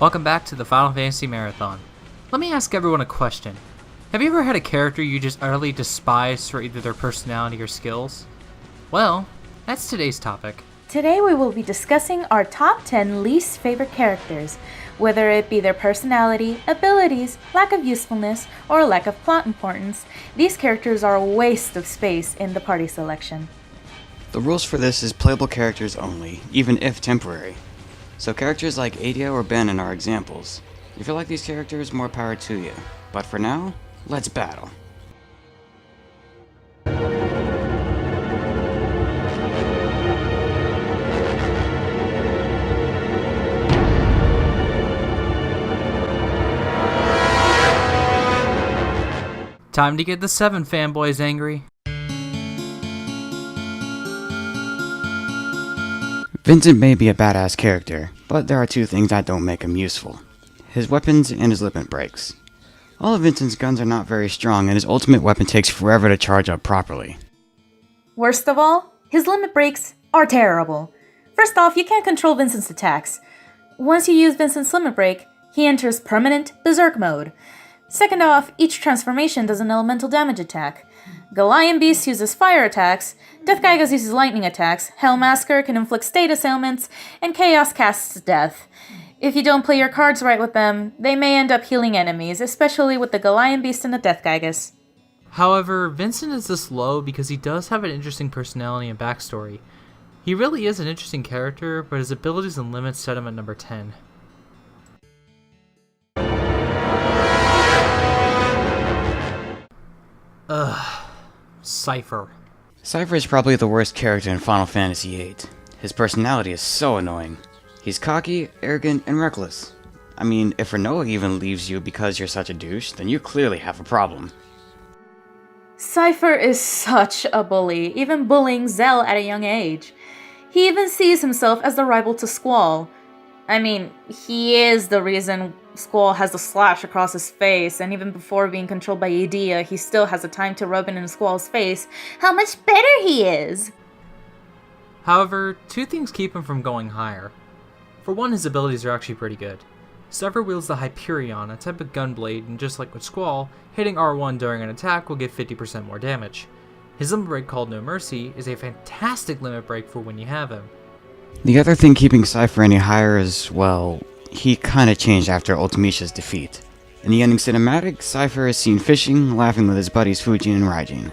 Welcome back to the Final Fantasy Marathon. Let me ask everyone a question. Have you ever had a character you just utterly despised for either their personality or skills? Well, that's today's topic. Today we will be discussing our top 10 least favorite characters, whether it be their personality, abilities, lack of usefulness, or lack of plot importance. These characters are a waste of space in the party selection. The rules for this is playable characters only, even if temporary. So characters like Adia or Banon are examples. If you like these characters, more power to you. But for now, let's battle. Time to get the 7 fanboys angry. Vincent may be a badass character, but there are two things that don't make him useful. His weapons and his limit breaks. All of Vincent's guns are not very strong, and his ultimate weapon takes forever to charge up properly. Worst of all, his limit breaks are terrible. First off, you can't control Vincent's attacks. Once you use Vincent's limit break, he enters permanent Berserk mode. Second off, each transformation does an elemental damage attack. Goliath Beast uses fire attacks, Death Gygas uses lightning attacks, Hellmasker can inflict status ailments, and Chaos casts death. If you don't play your cards right with them, they may end up healing enemies, especially with the Goliath Beast and the Death Gygas. However, Vincent is this low because he does have an interesting personality and backstory. He really is an interesting character, but his abilities and limits set him at number 10. Cypher. Cypher is probably the worst character in Final Fantasy VIII. His personality is so annoying. He's cocky, arrogant, and reckless. I mean, if Rinoa even leaves you because you're such a douche, then you clearly have a problem. Cypher is such a bully, even bullying Zell at a young age. He even sees himself as the rival to Squall. I mean, he is the reason Squall has a slash across his face, and even before being controlled by Adia, he still has the time to rub it in Squall's face how much better he is! However, two things keep him from going higher. For one, his abilities are actually pretty good. Cypher wields the Hyperion, a type of gunblade, and just like with Squall, hitting R1 during an attack will give 50% more damage. His limit break called No Mercy is a fantastic limit break for when you have him. The other thing keeping Cypher any higher is, well, he kinda changed after Ultimisha's defeat. In the ending cinematic, Cypher is seen fishing, laughing with his buddies Fujin and Raijin.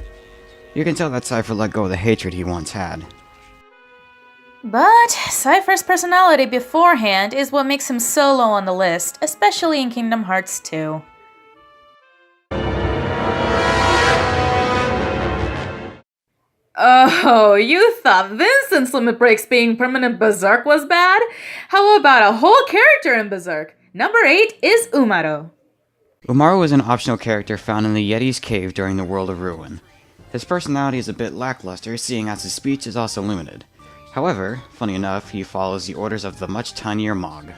You can tell that Cypher let go of the hatred he once had. But Cypher's personality beforehand is what makes him so low on the list, especially in Kingdom Hearts 2. Oh, you thought Vincent's limit breaks being permanent Berserk was bad? How about a whole character in Berserk? Number 8 is Umaro. Umaro is an optional character found in the Yeti's cave during the World of Ruin. His personality is a bit lackluster, seeing as his speech is also limited. However, funny enough, he follows the orders of the much tinier Mog.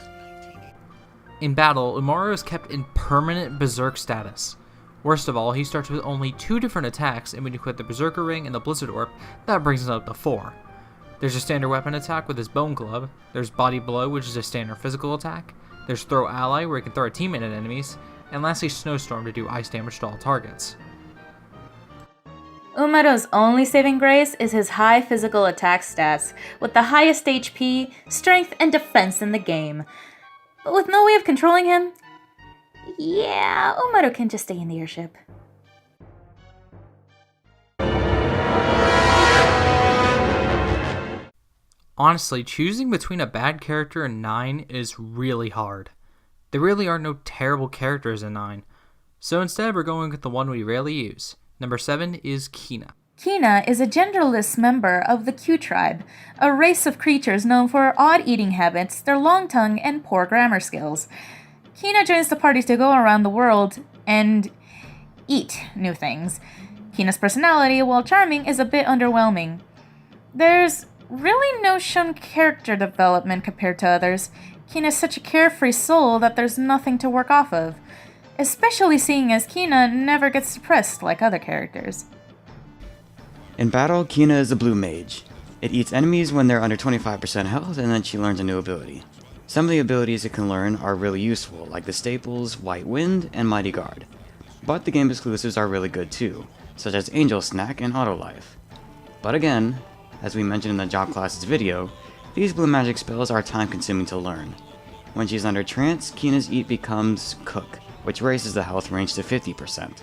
In battle, Umaro is kept in permanent Berserk status. Worst of all, he starts with only 2 different attacks, and when you quit the Berserker Ring and the Blizzard Orb, that brings him up to 4. There's a standard weapon attack with his Bone Club, there's Body Blow, which is a standard physical attack, there's Throw Ally, where he can throw a teammate at enemies, and lastly Snowstorm to do ice damage to all targets. Umaro's only saving grace is his high physical attack stats, with the highest HP, strength, and defense in the game. But with no way of controlling him, yeah, Umaro can just stay in the airship. Honestly, choosing between a bad character and 9 is really hard. There really are no terrible characters in 9. So instead, we're going with the one we rarely use. Number 7 is Kina. Kina is a genderless member of the Q tribe, a race of creatures known for odd eating habits, their long tongue, and poor grammar skills. Kina joins the party to go around the world and eat new things. Kina's personality, while charming, is a bit underwhelming. There's really no shown character development compared to others. Kina's such a carefree soul that there's nothing to work off of, especially seeing as Kina never gets depressed like other characters. In battle, Kina is a blue mage. It eats enemies when they're under 25% health, and then she learns a new ability. Some of the abilities it can learn are really useful, like the staples White Wind and Mighty Guard. But the game exclusives are really good too, such as Angel Snack and Auto Life. But again, as we mentioned in the Job Classes video, these blue magic spells are time consuming to learn. When she's under trance, Kina's Eat becomes Cook, which raises the health range to 50%.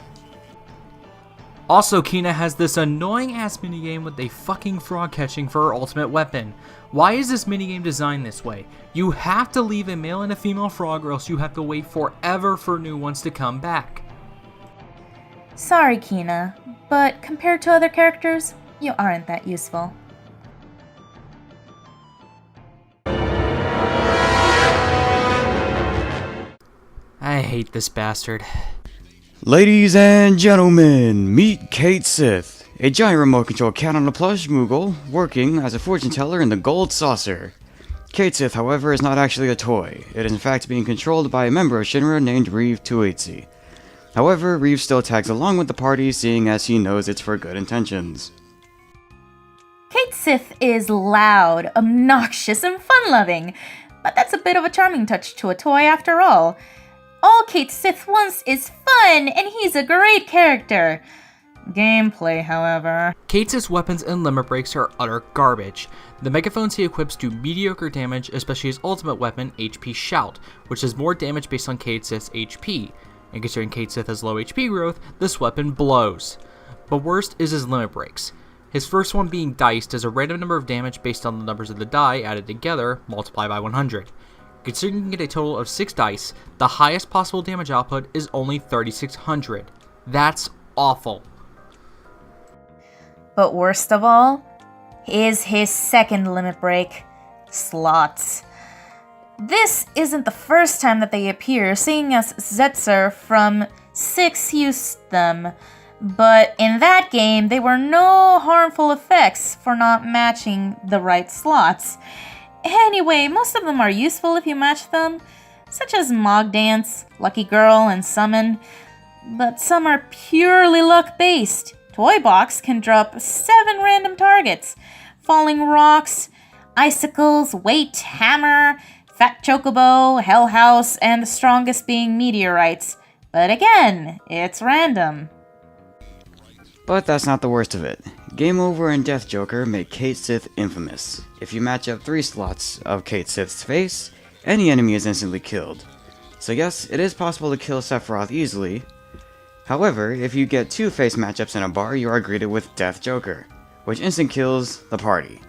Also, Kina has this annoying ass minigame with a fucking frog catching for her ultimate weapon. Why is this minigame designed this way? You have to leave a male and a female frog or else you have to wait forever for new ones to come back. Sorry, Kina, but compared to other characters, you aren't that useful. I hate this bastard. Ladies and gentlemen, meet Kate Sith, a giant remote control cat on a plush Moogle, working as a fortune teller in the Gold Saucer. Kate Sith, however, is not actually a toy. It is in fact being controlled by a member of Shinra named Reeve Tuatsi. However, Reeve still tags along with the party, seeing as he knows it's for good intentions. Kate Sith is loud, obnoxious, and fun-loving, but that's a bit of a charming touch to a toy after all. All Kate Sith wants is fun, and he's a great character. Gameplay, however. Kate Sith's weapons and limit breaks are utter garbage. The megaphones he equips do mediocre damage, especially his ultimate weapon, HP Shout, which does more damage based on Kate Sith's HP. And considering Kate Sith has low HP growth, this weapon blows. But worst is his limit breaks. His first one being Dice does a random number of damage based on the numbers of the die added together, multiplied by 100. Considering you can get a total of 6 dice, the highest possible damage output is only 3600. That's awful. But worst of all is his second limit break, slots. This isn't the first time that they appear, seeing as Zetzer from 6 used them. But in that game, they were no harmful effects for not matching the right slots. Anyway, most of them are useful if you match them, such as Mog Dance, Lucky Girl, and Summon. But some are purely luck-based. Toy Box can drop 7 random targets. Falling Rocks, Icicles, Weight, Hammer, Fat Chocobo, Hell House, and the strongest being Meteorites. But again, it's random. But that's not the worst of it. Game Over and Death Joker make Kate Sith infamous. If you match up 3 slots of Kate Sith's face, any enemy is instantly killed. So yes, it is possible to kill Sephiroth easily. However, if you get 2 face matchups in a bar, you are greeted with Death Joker, which instant kills the party.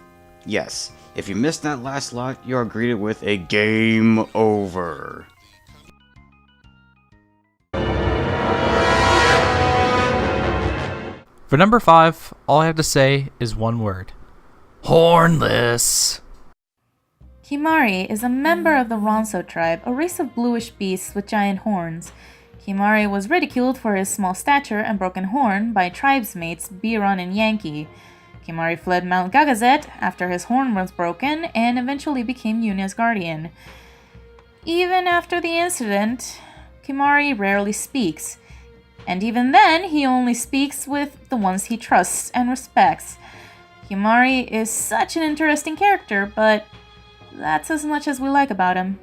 Yes, if you miss that last slot, you are greeted with a Game Over. For number 5, all I have to say is one word. Hornless. Kimahri is a member of the Ronso tribe, a race of bluish beasts with giant horns. Kimahri was ridiculed for his small stature and broken horn by tribesmates Biron and Yankee. Kimahri fled Mount Gagazet after his horn was broken and eventually became Yuna's guardian. Even after the incident, Kimahri rarely speaks. And even then, he only speaks with the ones he trusts and respects. Kimahri is such an interesting character, but that's as much as we like about him.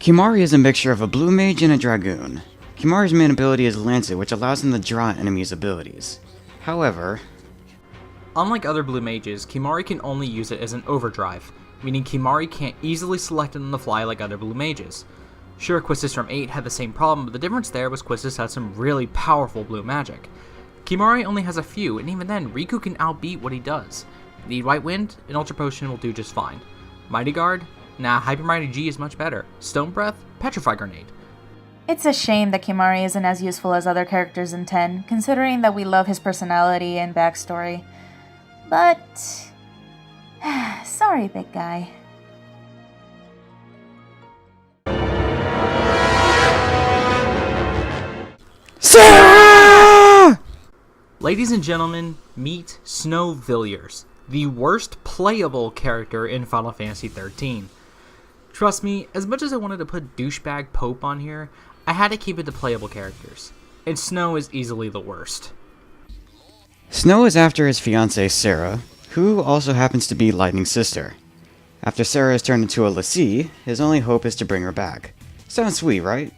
Kimahri is a mixture of a blue mage and a dragoon. Kimahri's main ability is Lancet, which allows him to draw enemies' abilities. However, unlike other blue mages, Kimahri can only use it as an overdrive, meaning Kimahri can't easily select it on the fly like other blue mages. Sure, Quistis from 8 had the same problem, but the difference there was Quistis had some really powerful blue magic. Kimahri only has a few, and even then, Riku can outbeat what he does. Need White Wind? An Ultra Potion will do just fine. Mighty Guard? Nah, Hyper Mighty G is much better. Stone Breath? Petrify Grenade. It's a shame that Kimahri isn't as useful as other characters in 10, considering that we love his personality and backstory. But sorry, big guy. Sarah! Ladies and gentlemen, meet Snow Villiers, the worst playable character in Final Fantasy XIII. Trust me, as much as I wanted to put Douchebag Pope on here, I had to keep it to playable characters, and Snow is easily the worst. Snow is after his fiancée Sarah, who also happens to be Lightning's sister. After Sarah is turned into a lassie, his only hope is to bring her back. Sounds sweet, right?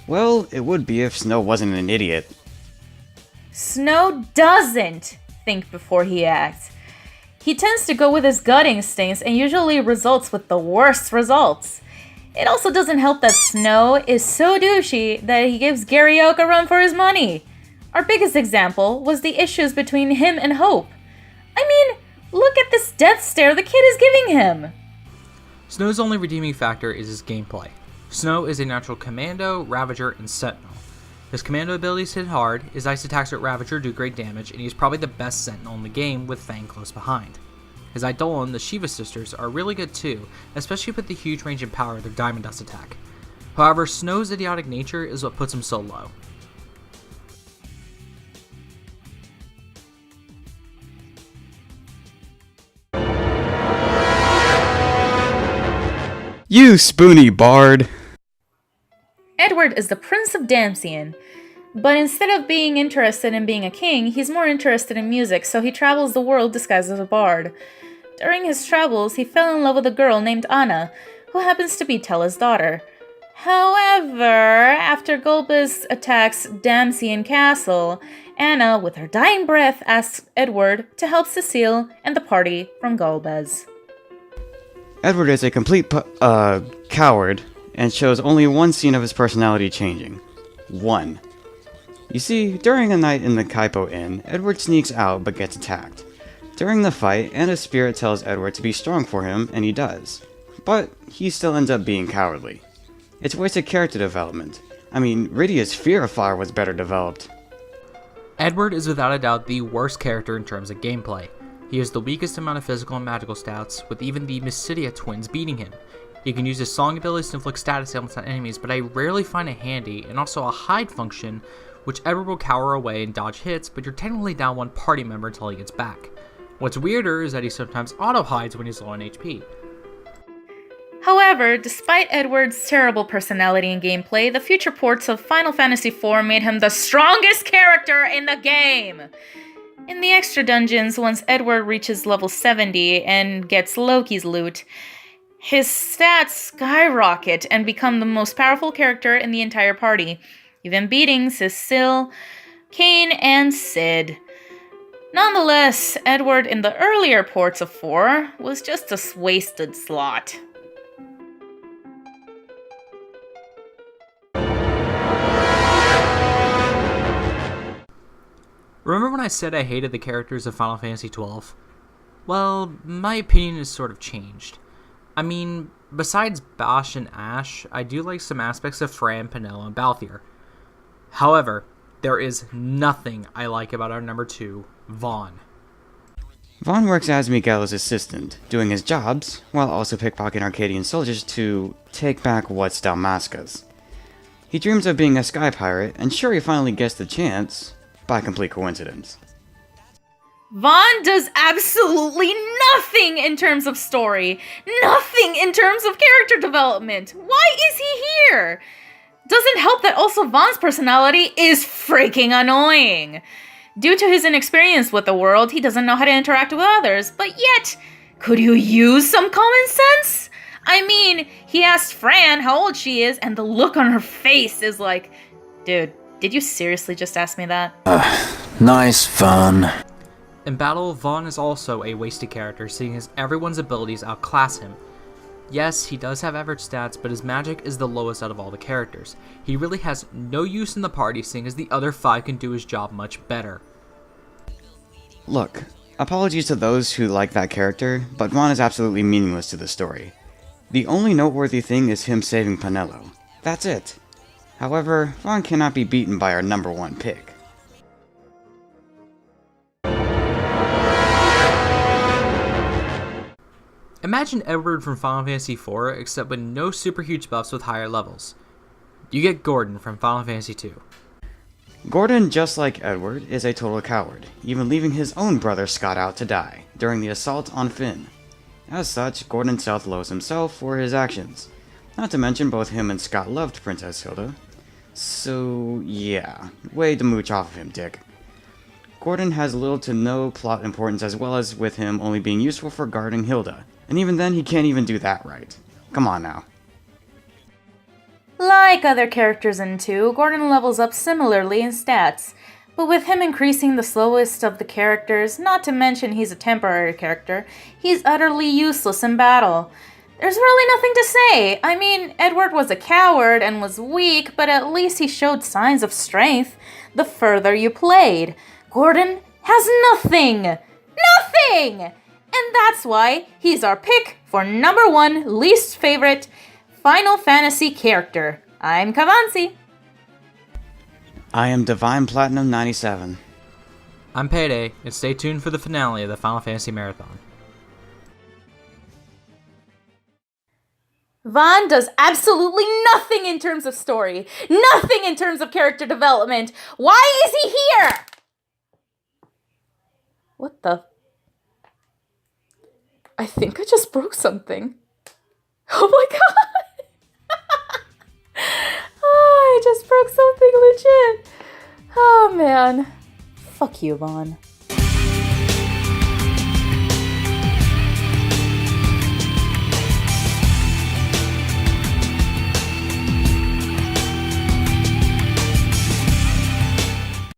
Well, it would be if Snow wasn't an idiot. Snow doesn't think before he acts. He tends to go with his gut instincts and usually results with the worst results. It also doesn't help that Snow is so douchey that he gives Gary Oak a run for his money. Our biggest example was the issues between him and Hope. I mean, look at this death stare the kid is giving him. Snow's only redeeming factor is his gameplay. Snow is a natural commando, ravager, and sentinel. His commando abilities hit hard, his ice attacks at Ravager do great damage, and he's probably the best sentinel in the game with Fang close behind. His Eidolon, the Shiva sisters, are really good too, especially with the huge range and power of their Diamond Dust attack. However, Snow's idiotic nature is what puts him so low. You spoony bard! Edward is the Prince of Damsian, but instead of being interested in being a king, he's more interested in music, so he travels the world disguised as a bard. During his travels, he fell in love with a girl named Anna, who happens to be Tella's daughter. However, after Golbez attacks Damsian Castle, Anna, with her dying breath, asks Edward to help Cecile and the party from Golbez. Edward is a complete coward, and shows only one scene of his personality changing. One. You see, during a night in the Kaipo Inn, Edward sneaks out but gets attacked. During the fight, Anna's spirit tells Edward to be strong for him, and he does. But he still ends up being cowardly. It's wasted character development. I mean, Rydia's fear of fire was better developed. Edward is without a doubt the worst character in terms of gameplay. He has the weakest amount of physical and magical stats, with even the Mysidia twins beating him. He can use his song abilities to inflict status ailments on enemies, but I rarely find it handy, and also a hide function, which Edward will cower away and dodge hits, but you're technically down one party member until he gets back. What's weirder is that he sometimes auto-hides when he's low on HP. However, despite Edward's terrible personality and gameplay, the future ports of Final Fantasy IV made him the strongest character in the game! In the extra dungeons, once Edward reaches level 70 and gets Loki's loot, his stats skyrocket and become the most powerful character in the entire party, even beating Cecile, Kain, and Cid. Nonetheless, Edward in the earlier ports of 4 was just a wasted slot. Remember when I said I hated the characters of Final Fantasy XII? Well, my opinion has sort of changed. I mean, besides Basch and Ash, I do like some aspects of Fran, Penelo, and Balthier. However, there is nothing I like about our number 2, Vaughn. Vaughn works as Miguel's assistant, doing his jobs, while also pickpocketing Arcadian soldiers to take back what's Dalmasca's. He dreams of being a sky pirate, and sure he finally gets the chance, by complete coincidence. Vaughn does absolutely nothing in terms of story, nothing in terms of character development. Why is he here? Doesn't help that also Vaughn's personality is freaking annoying. Due to his inexperience with the world, he doesn't know how to interact with others, but yet, could you use some common sense? I mean, he asked Fran how old she is, and the look on her face is like, dude, did you seriously just ask me that? Nice fun. In battle, Vaughn is also a wasted character, seeing as everyone's abilities outclass him. Yes, he does have average stats, but his magic is the lowest out of all the characters. He really has no use in the party, seeing as the other 5 can do his job much better. Look, apologies to those who like that character, but Vaughn is absolutely meaningless to the story. The only noteworthy thing is him saving Penelo. That's it. However, Vaughn cannot be beaten by our number 1 pick. Imagine Edward from Final Fantasy IV, except with no super huge buffs with higher levels. You get Gordon from Final Fantasy II. Gordon, just like Edward, is a total coward, even leaving his own brother Scott out to die during the assault on Finn. As such, Gordon self-loathes himself for his actions. Not to mention both him and Scott loved Princess Hilda. So, yeah, way to mooch off of him, Dick. Gordon has little to no plot importance, as well as with him only being useful for guarding Hilda. And even then, he can't even do that right. Come on now. Like other characters in 2, Gordon levels up similarly in stats, but with him increasing the slowest of the characters, not to mention he's a temporary character, he's utterly useless in battle. There's really nothing to say. I mean, Edward was a coward and was weak, but at least he showed signs of strength the further you played. Gordon has nothing! Nothing! And that's why he's our pick for number 1 least favorite Final Fantasy character. I'm Kavansi. I am Divine Platinum 97. I'm Payday, and stay tuned for the finale of the Final Fantasy Marathon. Vaughn does absolutely nothing in terms of story. Nothing in terms of character development. Why is he here? What the? I think I just broke something. Oh my god! Oh, I just broke something legit. Oh man. Fuck you, Vaughn.